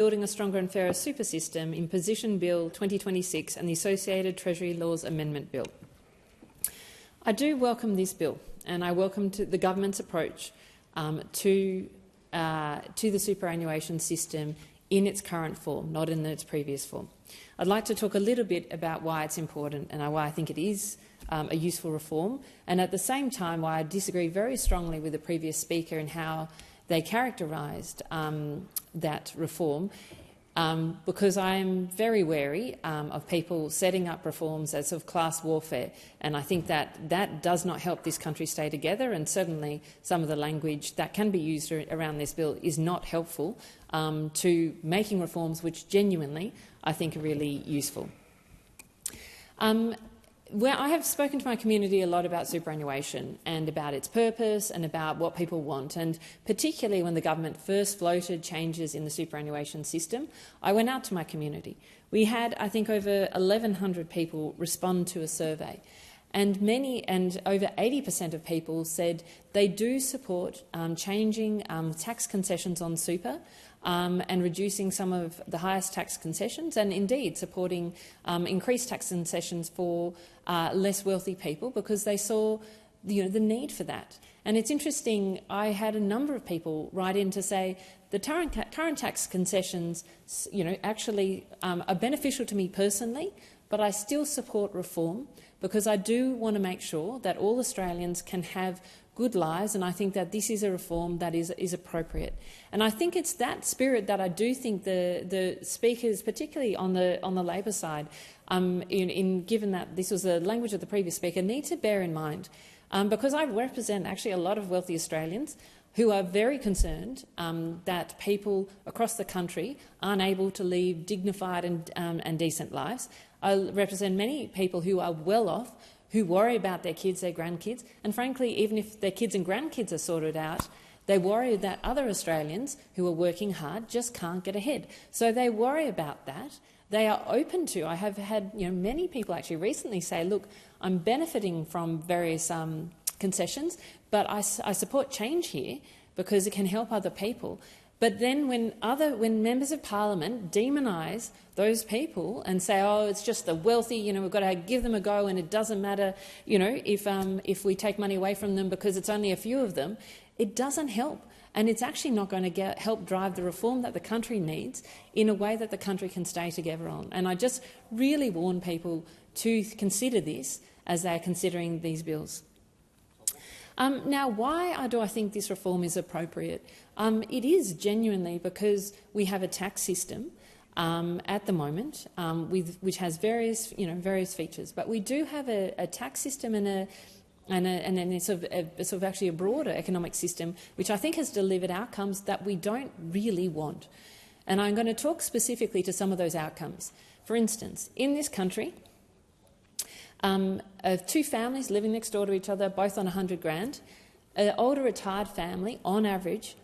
Building a Stronger and Fairer Super System, Imposition Bill 2026 and the associated Treasury Laws Amendment Bill. I do welcome this bill, and I welcome the government's approach to the superannuation system in its current form, not in its previous form. I'd like to talk a little bit about why it's important and why I think it is a useful reform, and at the same time why I disagree very strongly with the previous speaker in how they characterised that reform, because I am very wary of people setting up reforms as of class warfare, and I think that does not help this country stay together, and certainly some of the language that can be used around this bill is not helpful to making reforms which genuinely I think are really useful. I have spoken to my community a lot about superannuation and about its purpose and about what people want, and particularly when the government first floated changes in the superannuation system, I went out to my community. We had, I think, over 1,100 people respond to a survey, and over 80% of people said they do support changing tax concessions on super, and reducing some of the highest tax concessions, and indeed supporting increased tax concessions for less wealthy people, because they saw the need for that. And it's interesting, I had a number of people write in to say the current tax concessions actually are beneficial to me personally, but I still support reform because I do want to make sure that all Australians can have good lives, and I think that this is a reform that is appropriate. And I think it's that spirit that I do think the speakers, particularly on the Labor side, given that this was the language of the previous speaker, need to bear in mind, because I represent actually a lot of wealthy Australians who are very concerned that people across the country aren't able to lead dignified and decent lives. I represent many people who are well off, who worry about their kids, their grandkids, and frankly, even if their kids and grandkids are sorted out, they worry that other Australians who are working hard just can't get ahead. So they worry about that. They are open to. I have had many people actually recently say, look, I'm benefiting from various concessions, but I support change here because it can help other people. But then when members of parliament demonise those people and say, oh, it's just the wealthy, we've got to give them a go and it doesn't matter, if we take money away from them because it's only a few of them, it doesn't help. And it's actually not going to help drive the reform that the country needs in a way that the country can stay together on. And I just really warn people to consider this as they're considering these bills. Now, why do I think this reform is appropriate? It is genuinely because we have a tax system at the moment which has various features, but we do have a tax system and actually a broader economic system which I think has delivered outcomes that we don't really want. And I'm going to talk specifically to some of those outcomes. For instance, in this country, of two families living next door to each other, both on 100 grand, an older retired family, on average,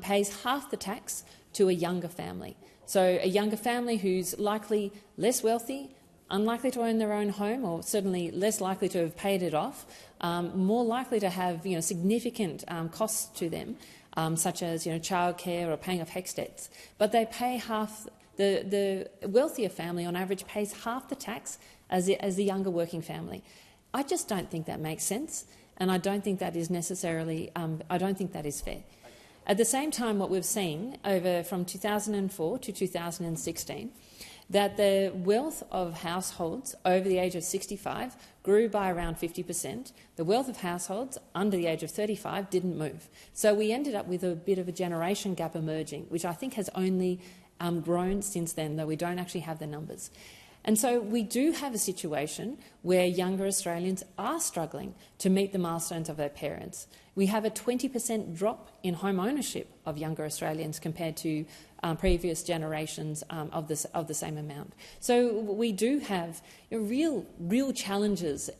pays half the tax to a younger family. So a younger family who's likely less wealthy, unlikely to own their own home, or certainly less likely to have paid it off, more likely to have significant costs to them, such as childcare or paying off HECS debts. But they pay half. The wealthier family, on average, pays half the tax as the younger working family. I just don't think that makes sense, and I don't think that is necessarily. I don't think that is fair. At the same time, what we've seen from 2004 to 2016, that the wealth of households over the age of 65 grew by around 50%. The wealth of households under the age of 35 didn't move. So we ended up with a bit of a generation gap emerging, which I think has only grown since then, though we don't actually have the numbers. And so we do have a situation where younger Australians are struggling to meet the milestones of their parents. We have a 20% drop in home ownership of younger Australians compared to previous generations of the same amount. So we do have real challenges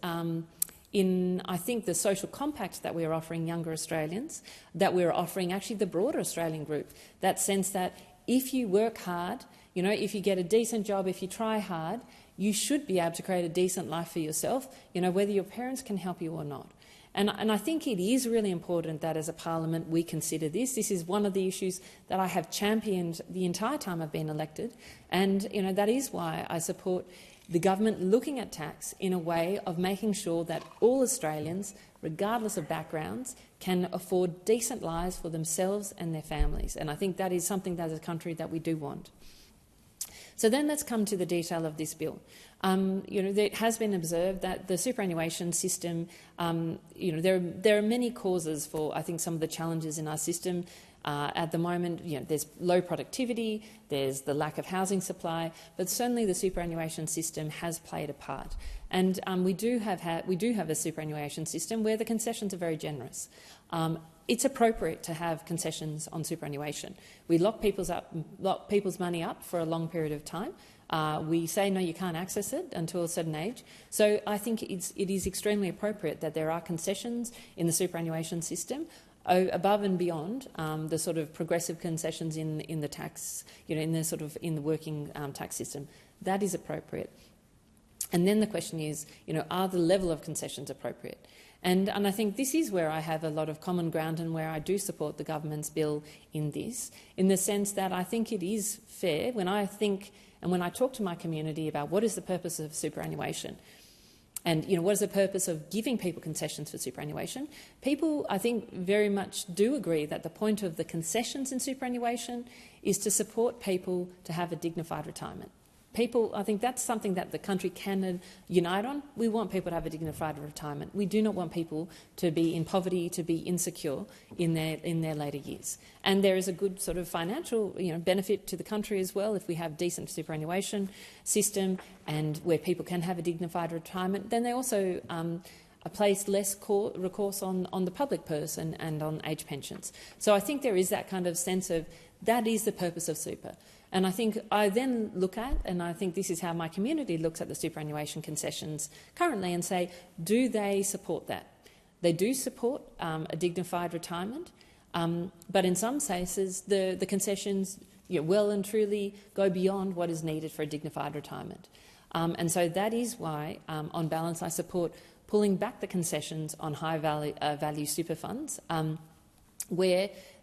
in, I think, the social compact that we're offering younger Australians, that we're offering actually the broader Australian group, that sense that if you work hard, if you get a decent job, if you try hard, you should be able to create a decent life for yourself, whether your parents can help you or not. And I think it is really important that as a parliament we consider this. This is one of the issues that I have championed the entire time I've been elected, and that is why I support the government looking at tax in a way of making sure that all Australians, regardless of backgrounds, can afford decent lives for themselves and their families. And I think that is something that as a country that we do want. So then let's come to the detail of this bill. It has been observed that the superannuation system, there are many causes for, I think, some of the challenges in our system. At the moment, there's low productivity, there's the lack of housing supply, but certainly the superannuation system has played a part. And we do have a superannuation system where the concessions are very generous. It's appropriate to have concessions on superannuation. We lock people's money up for a long period of time. We say, no, you can't access it until a certain age. So I think it is extremely appropriate that there are concessions in the superannuation system above and beyond the sort of progressive concessions in the tax, in the working tax system. That is appropriate. And then the question is, are the level of concessions appropriate? And I think this is where I have a lot of common ground and where I do support the government's bill in this, in the sense that I think it is fair when I think and when I talk to my community about what is the purpose of superannuation and what is the purpose of giving people concessions for superannuation, people, I think, very much do agree that the point of the concessions in superannuation is to support people to have a dignified retirement. People, I think that's something that the country can unite on. We want people to have a dignified retirement. We do not want people to be in poverty, to be insecure in their later years. And there is a good sort of financial benefit to the country as well if we have decent superannuation system and where people can have a dignified retirement. Then they also place less recourse on the public purse and on age pensions. So I think there is that kind of sense of that is the purpose of super. And I think I then look at, and I think this is how my community looks at the superannuation concessions currently and say, do they support that? They do support a dignified retirement, but in some cases the concessions well and truly go beyond what is needed for a dignified retirement. And so that is why, on balance, I support pulling back the concessions on high-value super funds,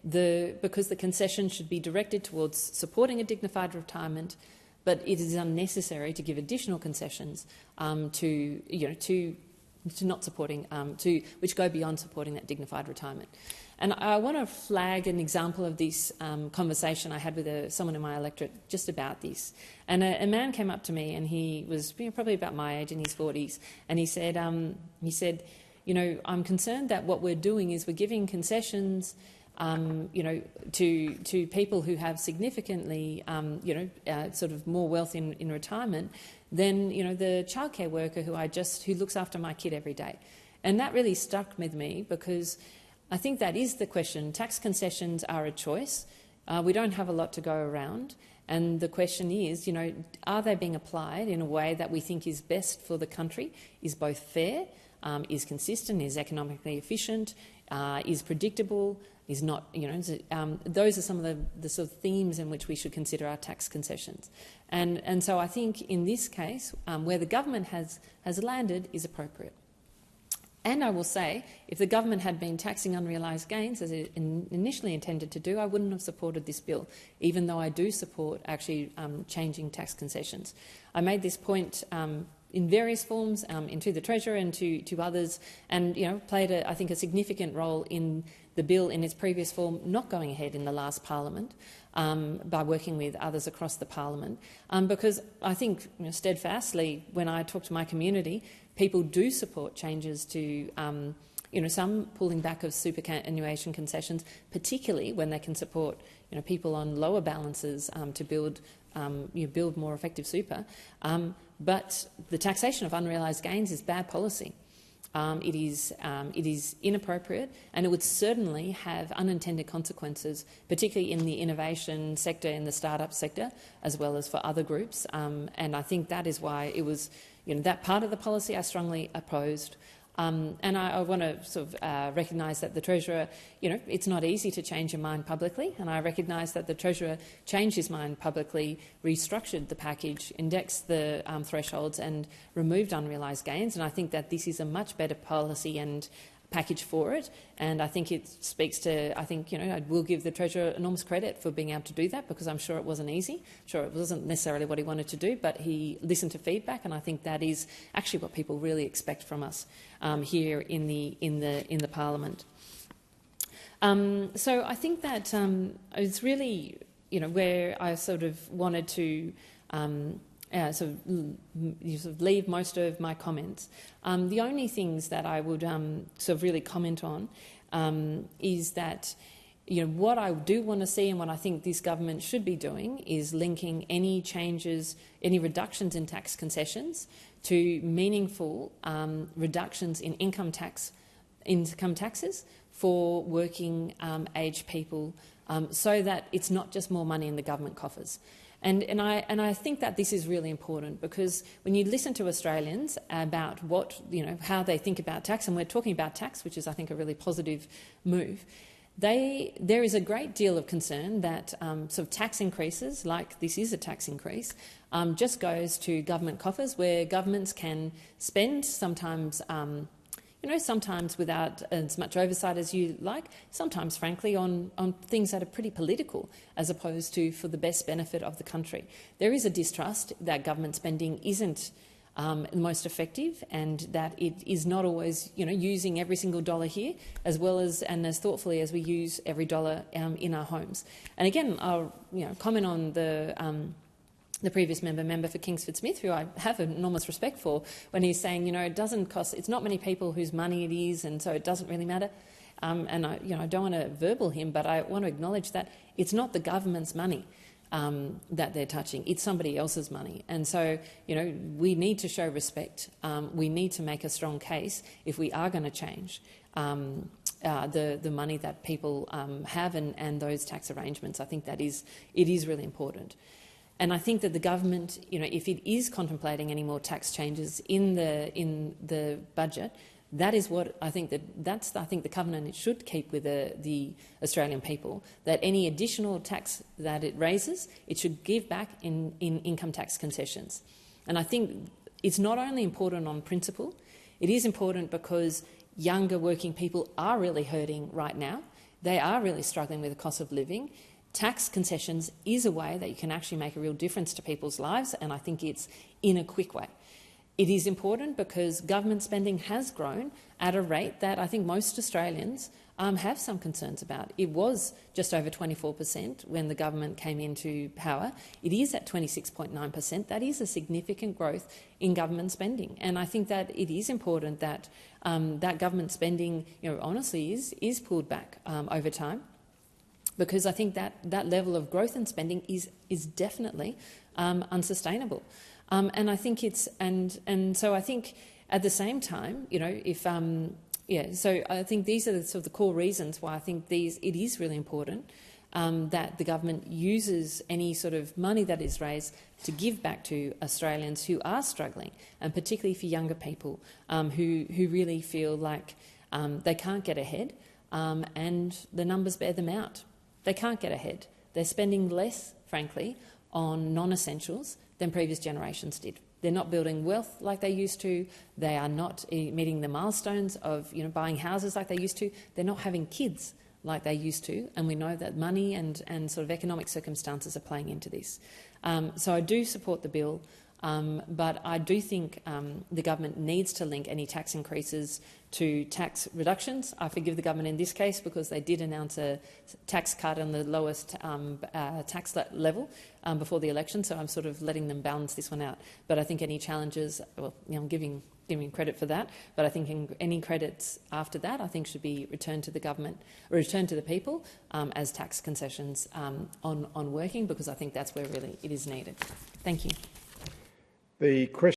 because the concession should be directed towards supporting a dignified retirement, but it is unnecessary to give additional concessions to not supporting which go beyond supporting that dignified retirement. And I want to flag an example of this conversation I had with someone in my electorate just about this. And a man came up to me, and he was probably about my age, in his 40s, and he said, I'm concerned that what we're doing is we're giving concessions to people who have significantly, sort of more wealth in retirement than, the childcare worker who looks after my kid every day. And that really stuck with me because I think that is the question. Tax concessions are a choice. We don't have a lot to go around. And the question is, are they being applied in a way that we think is best for the country, is both fair, is consistent, is economically efficient, is predictable, is not, those are some of the sort of themes in which we should consider our tax concessions. And so I think in this case, where the government has landed is appropriate. And I will say, if the government had been taxing unrealised gains, as it initially intended to do, I wouldn't have supported this bill, even though I do support actually changing tax concessions. I made this point in various forms, into the Treasurer and to others, and played, I think, a significant role in the bill in its previous form not going ahead in the last parliament by working with others across the parliament, because I think steadfastly, when I talk to my community, people do support changes to some pulling back of superannuation concessions, particularly when they can support people on lower balances to build more effective super. But the taxation of unrealised gains is bad policy. It is inappropriate, and it would certainly have unintended consequences, particularly in the innovation sector, in the start-up sector, as well as for other groups. And I think that is why it was, that part of the policy I strongly opposed. And I want to sort of recognise that the Treasurer, it's not easy to change your mind publicly, and I recognise that the Treasurer changed his mind publicly, restructured the package, indexed the thresholds and removed unrealised gains, and I think that this is a much better policy and package for it, and I think it speaks to, I will give the Treasurer enormous credit for being able to do that, because I'm sure it wasn't easy. I'm sure it wasn't necessarily what he wanted to do, but he listened to feedback, and I think that is actually what people really expect from us here in the Parliament. So I think that it's really, where I sort of wanted to sort of leave most of my comments. The only things that I would sort of really comment on is that what I do want to see, and what I think this government should be doing, is linking any changes, any reductions in tax concessions to meaningful reductions in income taxes for working age people, so that it's not just more money in the government coffers. And I think that this is really important, because when you listen to Australians about how they think about tax, and we're talking about tax, which is, I think, a really positive move, there is a great deal of concern that sort of tax increases, like this is a tax increase, just goes to government coffers, where governments can spend sometimes sometimes without as much oversight as you like, sometimes, frankly, on things that are pretty political, as opposed to for the best benefit of the country. There is a distrust that government spending isn't the most effective, and that it is not always, using every single dollar here as well as and as thoughtfully as we use every dollar in our homes. And again, I'll comment on the previous member for Kingsford Smith, who I have enormous respect for, when he's saying, it doesn't cost, it's not many people whose money it is, and so it doesn't really matter. And I don't want to verbal him, but I want to acknowledge that it's not the government's money that they're touching; it's somebody else's money. And so, we need to show respect. We need to make a strong case if we are going to change the money that people have and those tax arrangements. I think that it is really important. And I think that the government, if it is contemplating any more tax changes in the budget, that is what I think the covenant it should keep with the Australian people, that any additional tax that it raises, it should give back in income tax concessions. And I think it's not only important on principle, it is important because younger working people are really hurting right now. They are really struggling with the cost of living. Tax concessions is a way that you can actually make a real difference to people's lives, and I think it's in a quick way. It is important because government spending has grown at a rate that I think most Australians have some concerns about. It was just over 24% when the government came into power. It is at 26.9%. That is a significant growth in government spending, and I think that it is important that that government spending, honestly, is pulled back over time. Because I think that level of growth in spending is definitely unsustainable, and I think so I think at the same time, so I think these are the sort of the core reasons why I think it is really important that the government uses any sort of money that is raised to give back to Australians who are struggling, and particularly for younger people who really feel like they can't get ahead, and the numbers bear them out. They can't get ahead. They're spending less, frankly, on non-essentials than previous generations did. They're not building wealth like they used to. They are not meeting the milestones of buying houses like they used to. They're not having kids like they used to, and we know that money and sort of economic circumstances are playing into this. So I do support the bill, but I do think the government needs to link any tax increases to tax reductions. I forgive the government in this case because they did announce a tax cut on the lowest tax level before the election, so I'm sort of letting them balance this one out. But I think any challenges, well, I'm giving credit for that, but I think any credits after that I think should be returned to the government, or returned to the people as tax concessions on working, because I think that's where really it is needed. Thank you. The question